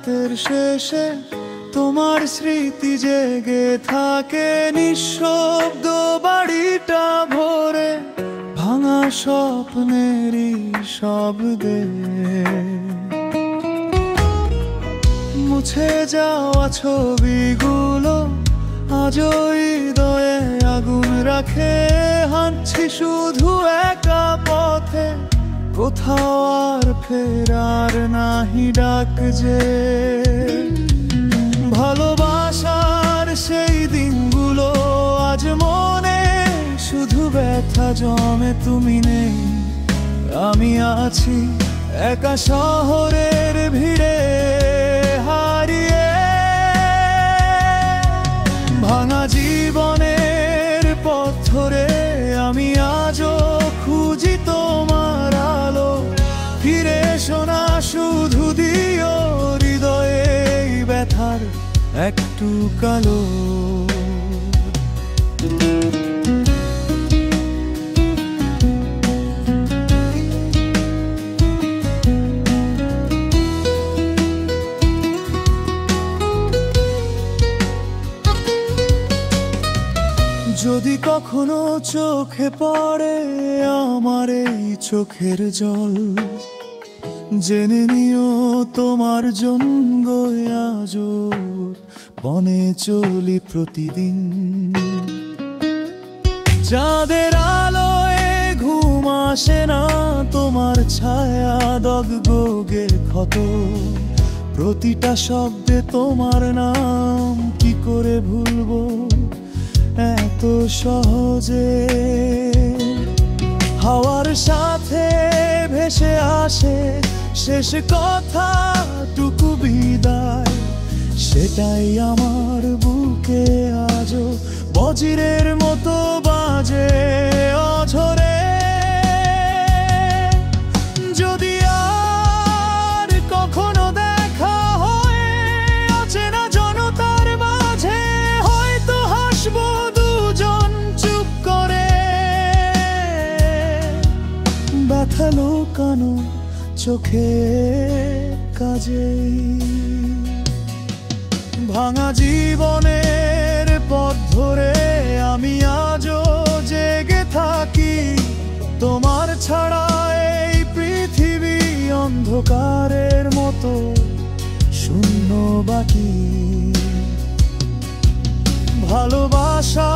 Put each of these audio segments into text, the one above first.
রাতের শেষে তোমার স্মৃতি জেগে থাকে নিঃশব্দ বাড়িটা ভরে ভাঙা স্বপ্নেরই শব্দে। মুছে যাওয়া ছবিগুলো আজও হৃদয়ে আগুন রাখে। হাঁটছি শুধু একা পথে, কোথাও আর ফেরার নাহি ডাক যে। ভালোবাসার সেই দিনগুলো আজ মনে, শুধু ব্যথা জমে তুমি নেই। আমি আছি একা শহরের ভিড়ে হারিয়ে। ভাঙা জীবনের পথ ধরে আমি আজও খুঁজি তোমার আলো। ফিরে শোনা শুধু দিও হৃদয়ে ব্যথার একটু কালো। যদি কখনো চোখে পড়ে আমার এই চোখের জল, জেনে নিও তোমার জন্য আজও বনে চলি প্রতিদিন। চাঁদের আলোয় ঘুম আসে না, তোমার ছায়া দগদগে ক্ষত। প্রতিটা শব্দে তোমার নাম কি করে ভুলবো এত সহজে। হাওয়ার সাথে ভেসে আসে শেষ কথাটুকু বিদায়, সেটাই আমার বুকে আজও বজ্রের মতো বাজে অঝরে। যদি আর কখনো দেখা হয় অচেনা জনতার মাঝে, হয়তো হাসবো দুজন চুপ করে। ব্যথা লুকানো চোখে কাজে। ভাঙা জীবনের পথ ধরে আমি আজও জেগে থাকি। তোমার ছাড়া এই পৃথিবী অন্ধকারের মতো শূন্য বাকি। ভালোবাসা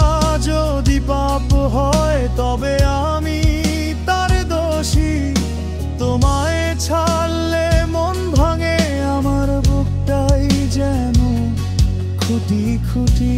যদি পাপ হয় তবে আমি তার দোষী। তোমায় ছাড়লে মন ভাঙে আমার, বুকটাই যেন খুঁটি খুঁটি।